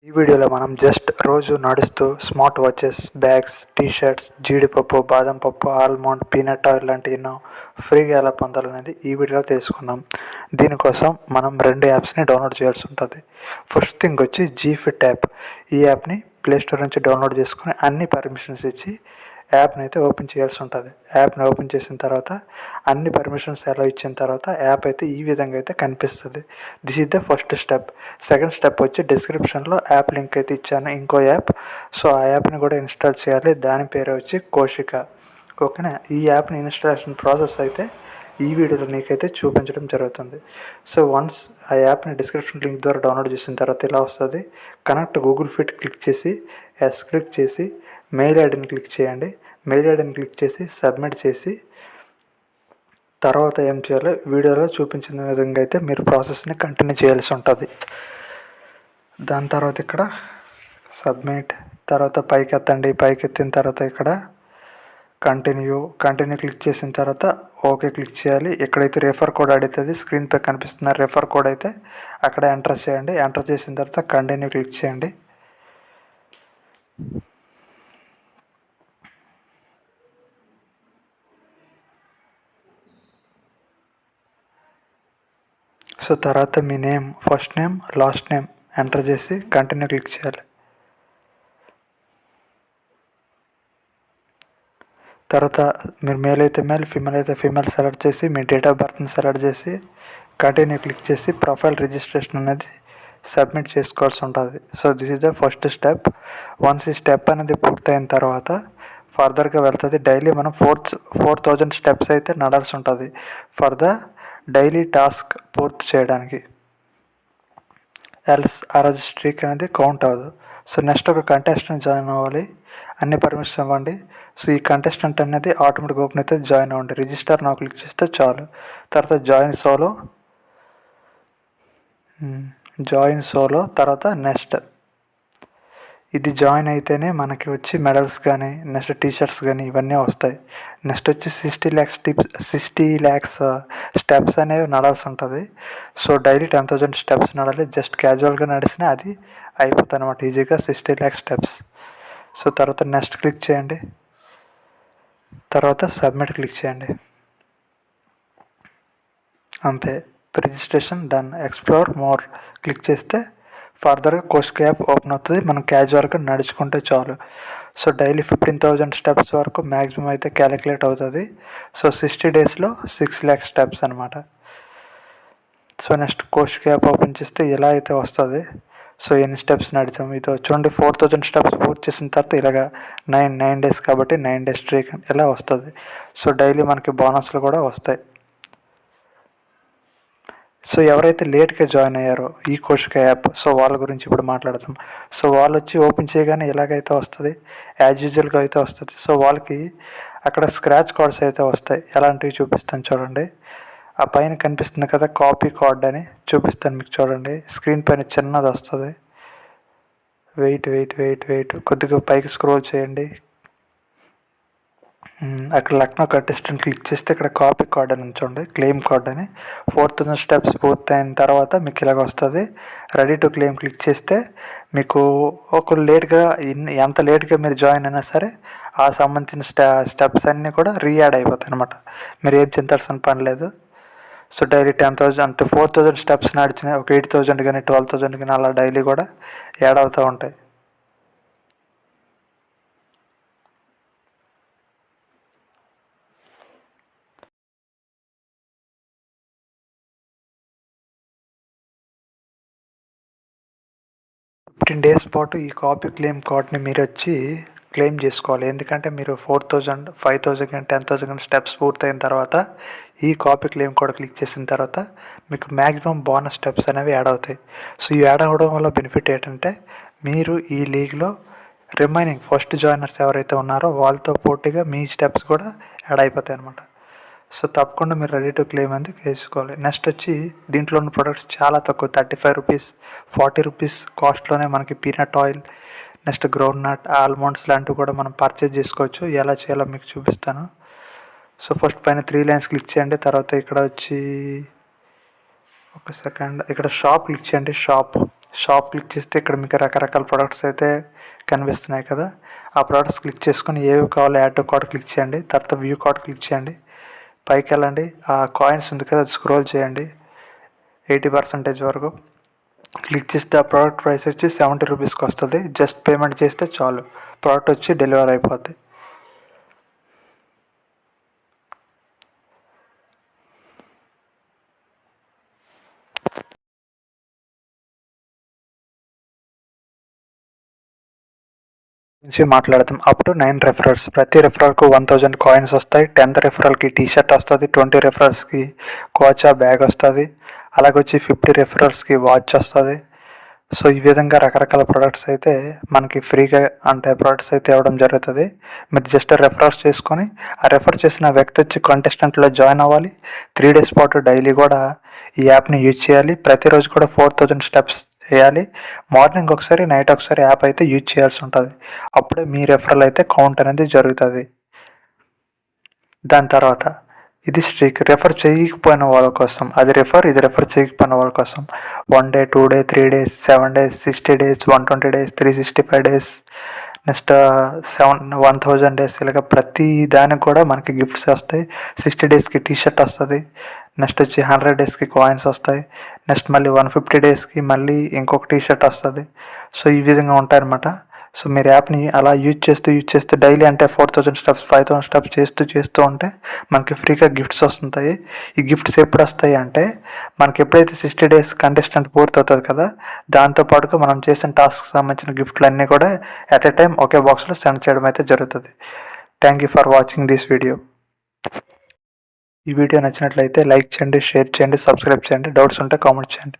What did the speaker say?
ఈ వీడియోలో మనం జస్ట్ రోజు నడుస్తూ స్మార్ట్ వాచెస్, బ్యాగ్స్, టీ-షర్ట్స్, జీడిపప్పు, బాదం పప్పు, ఆల్మండ్, పీనట్ ఆయిల్ లాంటి ఎన్నో ఫ్రీగా ఎలా పొందాలనేది ఈ వీడియోలో తెలుసుకుందాం. దీనికోసం మనం 2 యాప్స్ని డౌన్లోడ్ చేయాల్సి ఉంటుంది. ఫస్ట్ థింగ్ వచ్చి జీఫిట్ యాప్. ఈ యాప్ని ప్లేస్టోర్ నుంచి డౌన్లోడ్ చేసుకుని అన్ని పర్మిషన్స్ ఇచ్చి యాప్ని అయితే ఓపెన్ చేయాల్సి ఉంటుంది. యాప్ని ఓపెన్ చేసిన తర్వాత అన్ని పర్మిషన్స్ ఎలా ఇచ్చిన తర్వాత యాప్ అయితే ఈ విధంగా అయితే కనిపిస్తుంది. This is the first step. Second step వచ్చి డిస్క్రిప్షన్లో యాప్ లింక్ అయితే ఇచ్చాను, ఇంకో యాప్. సో ఆ యాప్ని కూడా ఇన్స్టాల్ చేయాలి. దాని పేరు వచ్చి కోషిక. ఓకేనా. ఈ యాప్ని ఇన్స్టాలేషన్ ప్రాసెస్ అయితే ఈ వీడియోలో నీకైతే చూపించడం జరుగుతుంది. సో వన్స్ ఆ యాప్ని డిస్క్రిప్షన్ లింక్ ద్వారా డౌన్లోడ్ చేసిన తర్వాత ఇలా వస్తుంది. కనెక్ట్ గూగుల్ ఫిట్ క్లిక్ చేసి ఎస్ క్లిక్ చేసి మెయిల్ ఐడిని క్లిక్ చేయండి. మెయిల్ ఐడిని క్లిక్ చేసి సబ్మిట్ చేసి తర్వాత ఏం చేయాలో వీడియోలో చూపించిన విధంగా అయితే మీరు ప్రాసెస్ని కంటిన్యూ చేయాల్సి ఉంటుంది. దాని తర్వాత ఇక్కడ సబ్మిట్, తర్వాత పైకి ఎత్తండి. పైకి ఎత్తిన తర్వాత ఇక్కడ కంటిన్యూ క్లిక్ చేసిన తర్వాత ఓకే క్లిక్ చేయాలి. ఎక్కడైతే రెఫర్ కోడ్ అడుగుతుంది స్క్రీన్ పై కనిపిస్తున్న రెఫర్ కోడ్ అయితే అక్కడ ఎంటర్ చేయండి. ఎంటర్ చేసిన తర్వాత కంటిన్యూ క్లిక్ చేయండి. సో తర్వాత మీ name, first name, last name enter చేసి కంటిన్యూ క్లిక్ చేయాలి. తర్వాత మీరు మేల్ అయితే మేల్, ఫీమేల్ అయితే ఫీమేల్ సెలెక్ట్ చేసి మీ డేట్ ఆఫ్ బర్త్ని సెలెక్ట్ చేసి కంటిన్యూ క్లిక్ చేసి ప్రొఫైల్ రిజిస్ట్రేషన్ అనేది సబ్మిట్ చేసుకోవాల్సి ఉంటుంది. So this is the first step. Once ఈ స్టెప్ అనేది పూర్తయిన తర్వాత ఫర్దర్గా వెళ్తుంది. డైలీ మనం 4,000 స్టెప్స్ అయితే నడాల్సి ఉంటుంది ఫర్ ద డైలీ టాస్క్ పూర్తి చేయడానికి. ఎల్స్ ఆ రోజు స్ట్రీక్ అనేది కౌంట్ అవ్వదు. సో నెక్స్ట్ ఒక కంటెస్టెంట్ జాయిన్ అవ్వాలి. అన్ని పర్మిషన్ ఇవ్వండి. సో ఈ కంటెస్టెంట్ అనేది ఆటోమేటిక్ ఓపెన్ అయితే జాయిన్ అవ్వండి. రిజిస్టర్ నా క్లిక్ చేస్తే చాలు. తర్వాత జాయిన్ సోలో తర్వాత నెక్స్ట్. ఇది జాయిన్ అయితేనే మనకి వచ్చి మెడల్స్ కానీ నెక్స్ట్ టీషర్ట్స్ కానీ ఇవన్నీ వస్తాయి. నెక్స్ట్ వచ్చి 60 lakhs స్టెప్స్ అనేవి నడాల్సి ఉంటుంది. సో డైలీ 10,000 స్టెప్స్ నడాలి. జస్ట్ క్యాజువల్గా నడిచినా అది అయిపోతుంది అనమాట ఈజీగా 60 lakhs స్టెప్స్. సో తర్వాత నెక్స్ట్ క్లిక్ చేయండి. తర్వాత సబ్మిట్ క్లిక్ చేయండి. అంతే, registration done. Explore more click చేస్తే ఫర్దర్గా కోషిక యాప్ ఓపెన్ అవుతుంది. మనం క్యాజువల్గా నడుచుకుంటే చాలు. సో డైలీ 15,000 స్టెప్స్ వరకు మ్యాక్సిమం అయితే క్యాలిక్యులేట్ అవుతుంది. సో 60 daysలో 6 lakhs స్టెప్స్ అనమాట. So next Koushika app open చేస్తే ఇలా అయితే వస్తుంది. సో ఎన్ని స్టెప్స్ నడిచాము ఇది చూడండి. 4,000 స్టెప్స్ పూర్తి చేసిన తర్వాత ఇలాగా 9 days కాబట్టి 9 days స్ట్రీక్ ఇలా వస్తుంది. సో డైలీ మనకి బోనస్లు కూడా వస్తాయి. సో ఎవరైతే లేట్గా జాయిన్ అయ్యారో ఈ కోషిక యాప్, సో వాళ్ళ గురించి ఇప్పుడు మాట్లాడదాం. సో వాళ్ళు వచ్చి ఓపెన్ చేయగానే ఎలాగైతే వస్తుంది, యాజ్ యూజువల్గా అయితే వస్తుంది. సో వాళ్ళకి అక్కడ స్క్రాచ్ కార్డ్స్ అయితే వస్తాయి. ఎలాంటివి చూపిస్తాను చూడండి. ఆ పైన కనిపిస్తుంది కదా కాపీ కార్డ్ అని, చూపిస్తాను మీకు చూడండి. స్క్రీన్ పైన చిన్నది వస్తుంది. వెయిట్ కొద్దిగా పైకి స్క్రోల్ చేయండి. అక్కడ లక్నో కంటెస్టెంట్ క్లిక్ చేస్తే ఇక్కడ కాపీ కార్డ్ అని ఉంచండి, క్లెయిమ్ కార్డ్ అని. 4,000 స్టెప్స్ పూర్తయిన తర్వాత మీకు ఇలాగ వస్తుంది. రెడీ టు క్లెయిమ్ క్లిక్ చేస్తే మీకు ఒక లేట్గా ఎంత లేట్గా మీరు జాయిన్ అయినా సరే ఆ సంబంధించిన స్టెప్స్ అన్నీ కూడా రీయాడ్ అయిపోతాయి అనమాట. మీరు ఏం చింతాల్సిన పని లేదు. సో డైలీ 10,000 అంటే 4,000 స్టెప్స్ నడిచినాయి, ఒక 8,000 కానీ 12,000 కానీ అలా డైలీ కూడా యాడ్ అవుతూ ఉంటాయి. 15 days పాటు ఈ కాపీ క్లెయిమ్ కార్డ్ని మీరు వచ్చి క్లెయిమ్ చేసుకోవాలి. ఎందుకంటే మీరు 4,000, 5,000 కానీ 10,000 కానీ స్టెప్స్ పూర్తయిన తర్వాత ఈ కాపీ క్లెయిమ్ కార్డ్ క్లిక్ చేసిన తర్వాత మీకు మ్యాక్సిమం బోనస్ స్టెప్స్ అనేవి యాడ్ అవుతాయి. సో ఈ యాడ్ అవ్వడం వల్ల బెనిఫిట్ ఏంటంటే మీరు ఈ లీగ్లో రిమైనింగ్ ఫస్ట్ జాయినర్స్ ఎవరైతే ఉన్నారో వాళ్ళతో పోటీగా మీ స్టెప్స్ కూడా యాడ్ అయిపోతాయి అన్నమాట. సో తప్పకుండా మీరు రెడీ టు క్లెయిమ్ అనేది వేసుకోవాలి. నెక్స్ట్ వచ్చి దీంట్లో ఉన్న ప్రొడక్ట్స్ చాలా తక్కువ, 35 రూపీస్, 40 రూపీస్ కాస్ట్లోనే మనకి peanut oil, next ground nut, almonds లాంటివి కూడా మనం పర్చేజ్ చేసుకోవచ్చు. ఎలా చేయాలో మీకు చూపిస్తాను. సో ఫస్ట్ పైన 3 lines క్లిక్ చేయండి. తర్వాత ఇక్కడ వచ్చి ఒక సెకండ్ ఇక్కడ షాప్ క్లిక్ చేయండి. షాప్ క్లిక్ చేస్తే ఇక్కడ మీకు రకరకాల ప్రొడక్ట్స్ అయితే కనిపిస్తున్నాయి కదా. ఆ ప్రొడక్ట్స్ క్లిక్ చేసుకొని ఏవి కావాలో యాడ్ టు కార్ట్ క్లిక్ చేయండి. తర్వాత వ్యూ కార్ట్ క్లిక్ చేయండి. పైకి వెళ్ళండి. ఆ కాయిన్స్ ఉంది కదా, అది స్క్రోల్ చేయండి 80% వరకు. క్లిక్ చేస్తే ఆ ప్రోడక్ట్ ప్రైస్ వచ్చి 70 రూపీస్కి వస్తుంది. జస్ట్ పేమెంట్ చేస్తే చాలు, ప్రోడక్ట్ వచ్చి డెలివర్ అయిపోద్ది. నుంచి మాట్లాడతాం. Up to 9 referrals. ప్రతి రెఫరల్కు 1000 కాయిన్స్ వస్తాయి. 10th రెఫరల్కి టీ షర్ట్ వస్తుంది. 20 రెఫరల్స్కి కోచా బ్యాగ్ వస్తుంది. అలాగే వచ్చి 50 రెఫరల్స్కి వాచ్ వస్తుంది. సో ఈ విధంగా రకరకాల ప్రొడక్ట్స్ అయితే మనకి ఫ్రీగా అంటే ప్రొడక్ట్స్ అయితే ఇవ్వడం జరుగుతుంది. మీరు జస్ట్ రెఫరల్స్ చేసుకొని ఆ రెఫర్ చేసిన వ్యక్తి వచ్చి కాంటెస్టెంట్లో జాయిన్ అవ్వాలి. 3 days పాటు డైలీ కూడా ఈ యాప్ని యూజ్ చేయాలి. ప్రతిరోజు కూడా 4000 స్టెప్స్ చేయాలి. మార్నింగ్ ఒకసారి, నైట్ ఒకసారి యాప్ అయితే యూజ్ చేయాల్సి ఉంటుంది. అప్పుడే మీ రెఫరల్ అయితే కౌంట్ అనేది జరుగుతుంది. దాని తర్వాత ఇది స్ట్రీక్. రెఫర్ చేయకపోయిన వాళ్ళ కోసం అది ఇది రెఫర్ చేయకపోయిన వాళ్ళ కోసం 1 day, 2 day, 3 days, 7 days, 60 days, 120 days, 365 days, next 1000 days, ఇలాగ ప్రతి దానికి కూడా మనకి గిఫ్ట్స్ వస్తాయి. 60 daysకి టీ షర్ట్ వస్తుంది. నెక్స్ట్ వచ్చి 100 daysకి కాయిన్స్ వస్తాయి. నెక్స్ట్ మళ్ళీ 150 daysకి మళ్ళీ ఇంకొక టీ షర్ట్ వస్తుంది. సో ఈ విధంగా ఉంటాయన్నమాట. సో మీరు యాప్ని అలా యూజ్ చేస్తూ డైలీ అంటే 4000 స్టెప్స్, 5000 స్టెప్స్ చేస్తూ ఉంటే మనకి ఫ్రీగా గిఫ్ట్స్ వస్తుంటాయి. ఈ గిఫ్ట్స్ ఎప్పుడు వస్తాయి అంటే మనకి ఎప్పుడైతే 60 days కంటెస్టెంట్ పూర్తవుతుంది కదా, దాంతోపాటుగా మనం చేసిన టాస్క్కి సంబంధించిన గిఫ్ట్లు అన్నీ కూడా అట్ ఎ టైం ఒకే బాక్స్లో సెండ్ చేయడం అయితే జరుగుతుంది. Thank you for watching this video. ఈ వీడియో నచ్చినట్లయితే లైక్ చేయండి, షేర్ చేయండి, సబ్స్క్రైబ్ చేయండి. డౌట్స్ ఉంటే కామెంట్ చేయండి.